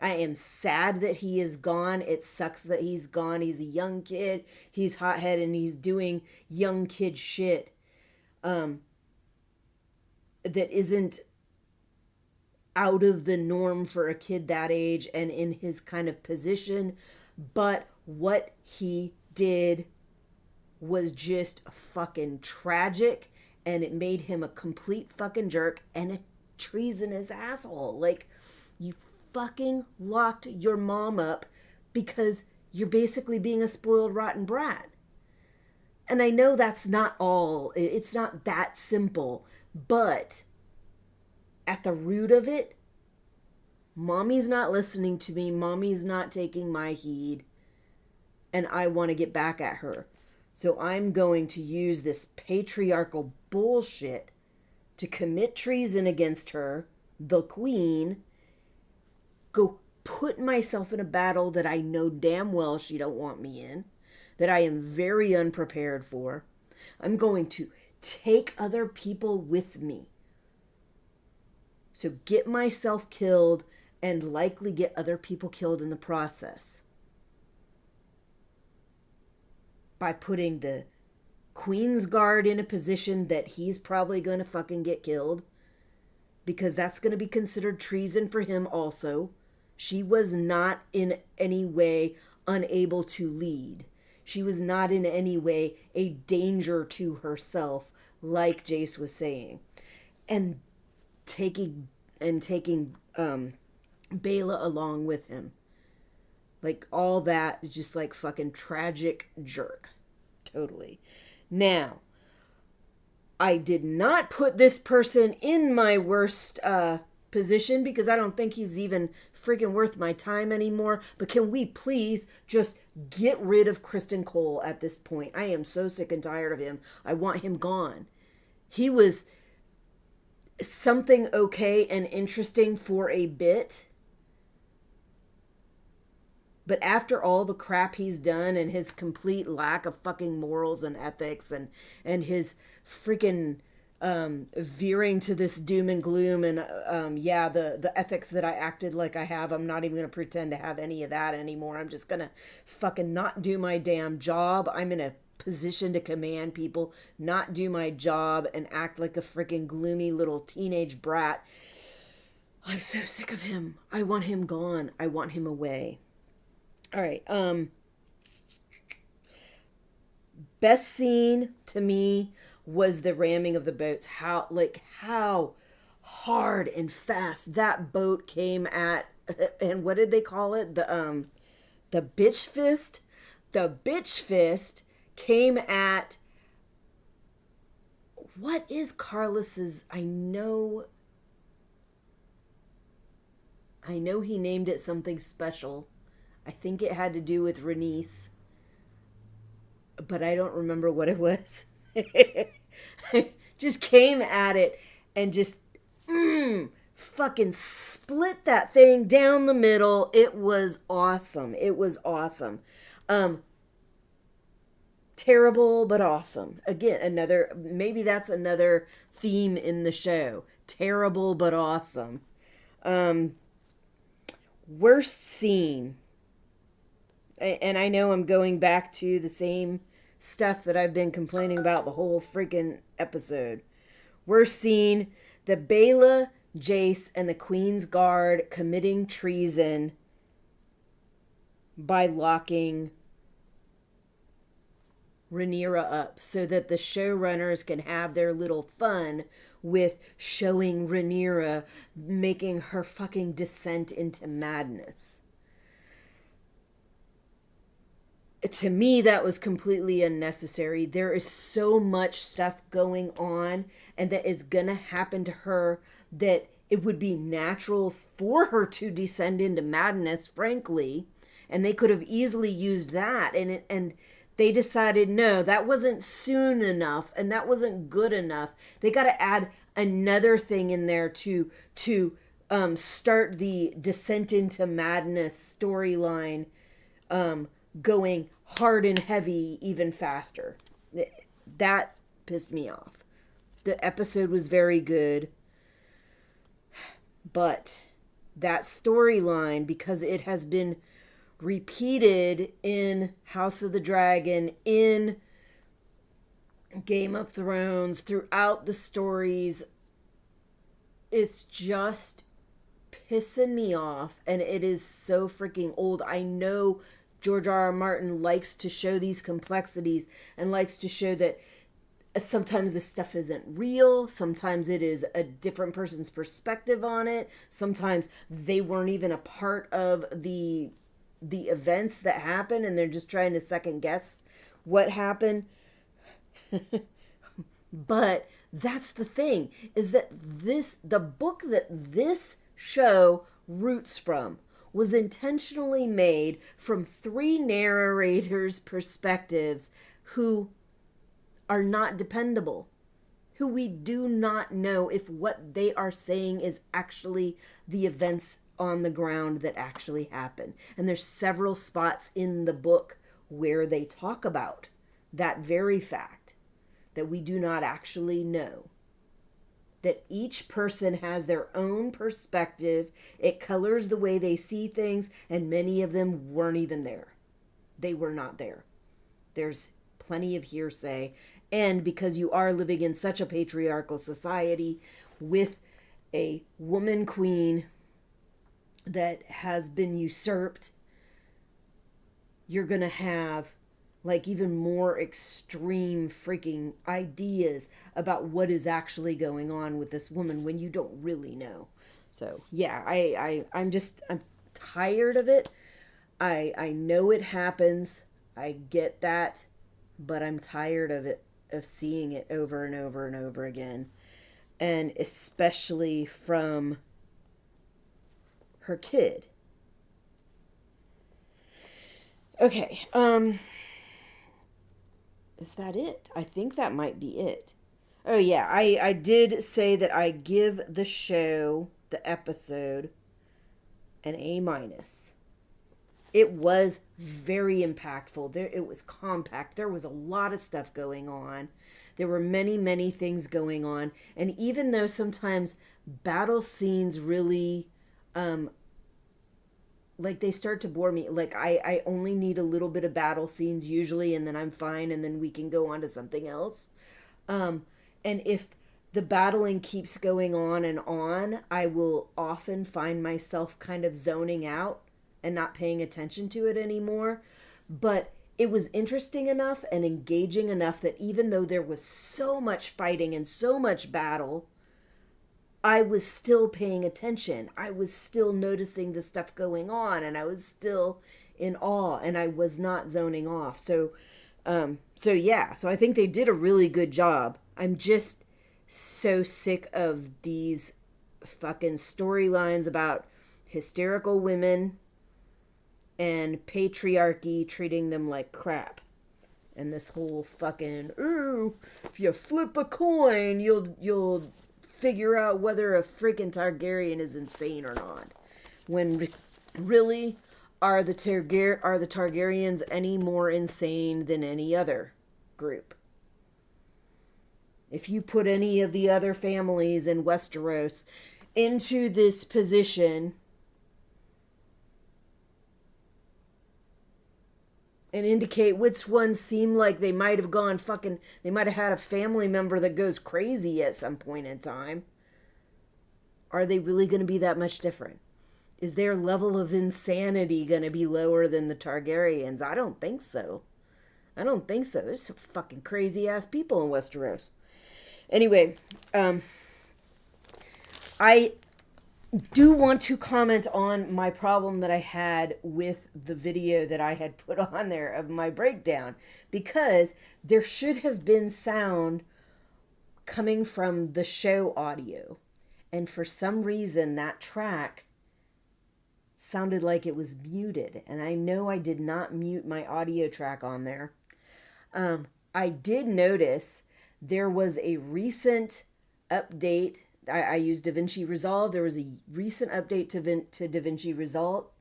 I am sad that he is gone. It sucks that he's gone. He's a young kid. He's hothead and he's doing young kid shit that isn't out of the norm for a kid that age and in his kind of position. But what he did was just fucking tragic, and it made him a complete fucking jerk and a treasonous asshole. Like, you fucking locked your mom up because you're basically being a spoiled rotten brat. And I know that's not all, it's not that simple, but at the root of it, mommy's not listening to me, mommy's not taking my heed, and I want to get back at her. So I'm going to use this patriarchal bullshit to commit treason against her, the queen, go put myself in a battle that I know damn well she don't want me in, that I am very unprepared for. I'm going to take other people with me. So get myself killed and likely get other people killed in the process. By putting the Queen's Guard in a position that he's probably going to fucking get killed. Because that's going to be considered treason for him also. She was not in any way unable to lead. She was not in any way a danger to herself, like Jace was saying. And taking Bela along with him. Like, all that is just like fucking tragic jerk. Totally. Now, I did not put this person in my worst position because I don't think he's even freaking worth my time anymore. But can we please just get rid of Kristen Cole at this point? I am so sick and tired of him. I want him gone. He was something okay and interesting for a bit. But after all the crap he's done and his complete lack of fucking morals and ethics and his freaking veering to this doom and gloom and the ethics that I acted like I have, I'm not even going to pretend to have any of that anymore. I'm just going to fucking not do my damn job. I'm in a position to command people, not do my job and act like a freaking gloomy little teenage brat. I'm so sick of him. I want him gone. I want him away. All right. Best scene to me was the ramming of the boats. How hard and fast that boat came at, and what did they call it? The bitch fist. The bitch fist came at. What is Carlos's? I know he named it something special. I think it had to do with Renice, but I don't remember what it was. Just came at it and just fucking split that thing down the middle. It was awesome. It was awesome. Terrible but awesome. Again, maybe that's another theme in the show. Terrible but awesome. Worst scene. And I know I'm going back to the same stuff that I've been complaining about the whole freaking episode. Worst scene, the Bela, Jace, and the Queen's Guard committing treason by locking Rhaenyra up so that the showrunners can have their little fun with showing Rhaenyra making her fucking descent into madness. To me, that was completely unnecessary. There is so much stuff going on and that is going to happen to her that it would be natural for her to descend into madness, frankly. And they could have easily used that. And they decided, no, that wasn't soon enough and that wasn't good enough. They got to add another thing in there to start the descent into madness storyline going hard and heavy even faster. That pissed me off. The episode was very good, but that storyline, because it has been repeated in House of the Dragon, in Game of Thrones, throughout the stories, it's just pissing me off, and it is so freaking old. I know George R.R. Martin likes to show these complexities and likes to show that sometimes this stuff isn't real. Sometimes it is a different person's perspective on it. Sometimes they weren't even a part of the events that happen and they're just trying to second guess what happened. But that's the thing, is that the book that this show roots from was intentionally made from three narrators' perspectives who are not dependable, who we do not know if what they are saying is actually the events on the ground that actually happen. And there's several spots in the book where they talk about that very fact, that we do not actually know. That each person has their own perspective. It colors the way they see things, and many of them weren't even there. They were not there. There's plenty of hearsay. And because you are living in such a patriarchal society with a woman queen that has been usurped, you're going to have like even more extreme freaking ideas about what is actually going on with this woman when you don't really know. So yeah, I'm tired of it. I know it happens. I get that, but I'm tired of it, of seeing it over and over and over again. And especially from her kid. Okay, is that it? I think that might be it. Oh yeah, I did say that I give the show, the episode, an A minus. It was very impactful. There, it was compact. There was a lot of stuff going on. There were many, many things going on. And even though sometimes battle scenes really, um, like they start to bore me, like I only need a little bit of battle scenes usually, and then I'm fine, and then we can go on to something else. And if the battling keeps going on, I will often find myself kind of zoning out and not paying attention to it anymore. But it was interesting enough and engaging enough that even though there was so much fighting and so much battle, I was still paying attention. I was still noticing the stuff going on, and I was still in awe, and I was not zoning off. So yeah, so I think they did a really good job. I'm just so sick of these fucking storylines about hysterical women and patriarchy treating them like crap. And this whole fucking, ooh, if you flip a coin, you'll figure out whether a freaking Targaryen is insane or not. When really, are the Targaryens any more insane than any other group? If you put any of the other families in Westeros into this position and indicate which ones seem like they might have gone fucking, they might have had a family member that goes crazy at some point in time, are they really going to be that much different? Is their level of insanity going to be lower than the Targaryens? I don't think so. I don't think so. There's some fucking crazy ass people in Westeros. Anyway, I do want to comment on my problem that I had with the video that I had put on there of my breakdown, because there should have been sound coming from the show audio, and for some reason that track sounded like it was muted, and I know I did not mute my audio track on there. I did notice there was a recent update. I used DaVinci Resolve. There was a recent update to DaVinci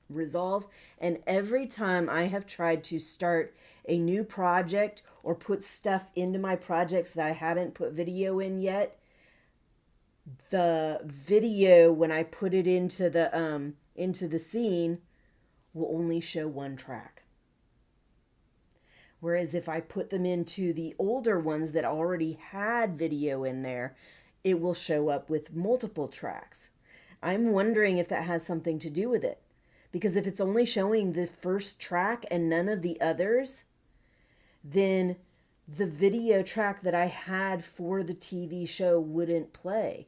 Resolve, and every time I have tried to start a new project or put stuff into my projects that I hadn't put video in yet, the video, when I put it into the scene, will only show one track. Whereas if I put them into the older ones that already had video in there, it will show up with multiple tracks. I'm wondering if that has something to do with it. Because if it's only showing the first track and none of the others, then the video track that I had for the TV show wouldn't play.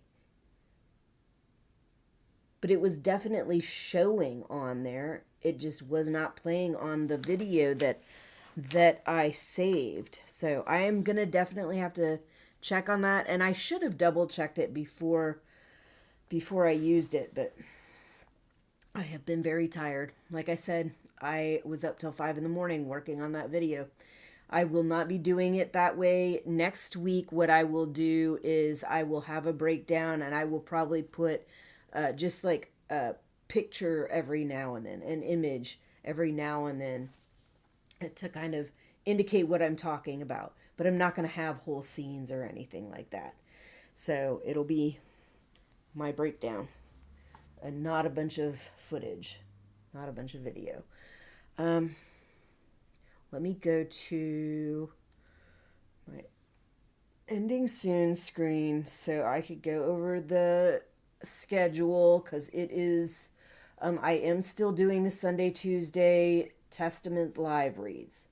But it was definitely showing on there. It just was not playing on the video that I saved. So I am going to definitely have to check on that. And I should have double checked it before I used it, but I have been very tired. Like I said, I was up till 5 a.m. working on that video. I will not be doing it that way. Next week, what I will do is I will have a breakdown, and I will probably put just like a picture every now and then, an image every now and then, to kind of indicate what I'm talking about. But I'm not going to have whole scenes or anything like that. So it'll be my breakdown and not a bunch of footage, not a bunch of video. Let me go to my ending soon screen so I could go over the schedule, because it is, I am still doing the Sunday, Tuesday Testament live reads.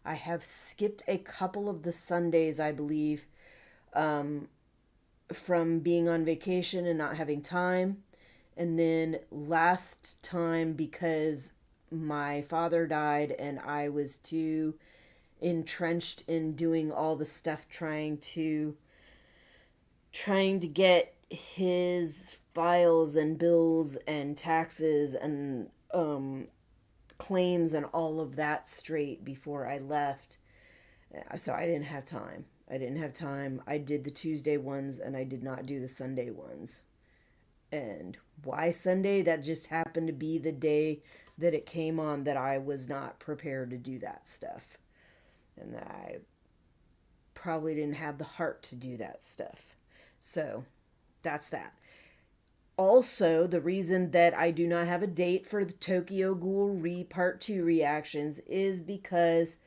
I have skipped a couple of the Sundays, I believe, from being on vacation and not having time. And then last time, because my father died and I was too entrenched in doing all the stuff trying to get his files and bills and taxes and claims and all of that straight before I left. So I didn't have time. I didn't have time. I did the Tuesday ones and I did not do the Sunday ones. And why Sunday? That just happened to be the day that it came on that I was not prepared to do that stuff. And I probably didn't have the heart to do that stuff. So that's that. Also, the reason that I do not have a date for the Tokyo Ghoul Part 2 reactions is because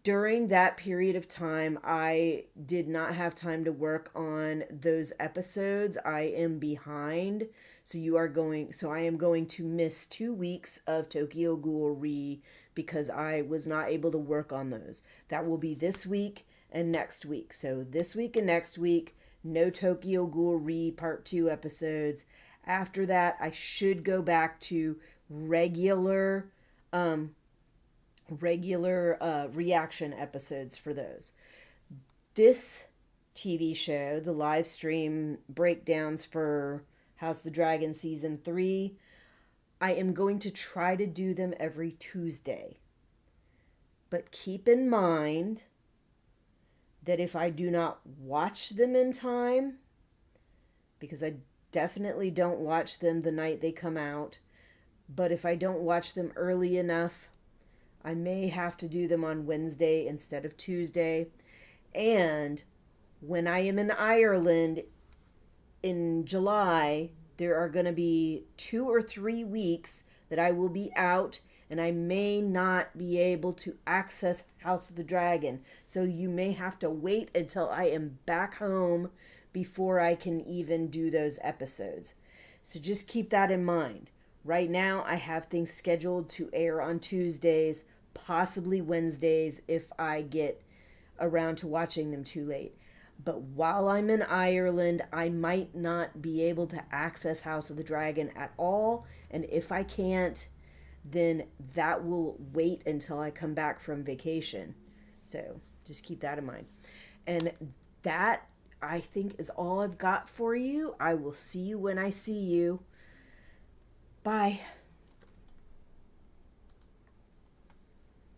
during that period of time, I did not have time to work on those episodes. I am behind. So I am going to miss 2 weeks of Tokyo Ghoul because I was not able to work on those. That will be this week and next week. So this week and next week, no Tokyo Ghoul Part 2 episodes. After that, I should go back to regular reaction episodes for those. This TV show, the live stream breakdowns for House of the Dragon Season 3, I am going to try to do them every Tuesday. But keep in mind that if I do not watch them in time, because I definitely don't watch them the night they come out, but if I don't watch them early enough, I may have to do them on Wednesday instead of Tuesday. And when I am in Ireland in July, there are going to be 2 or 3 weeks that I will be out and I may not be able to access House of the Dragon. So you may have to wait until I am back home before I can even do those episodes. So just keep that in mind. Right now, I have things scheduled to air on Tuesdays, possibly Wednesdays if I get around to watching them too late. But while I'm in Ireland, I might not be able to access House of the Dragon at all. And if I can't, then that will wait until I come back from vacation. So just keep that in mind. And that, I think, is all I've got for you. I will see you when I see you. Bye.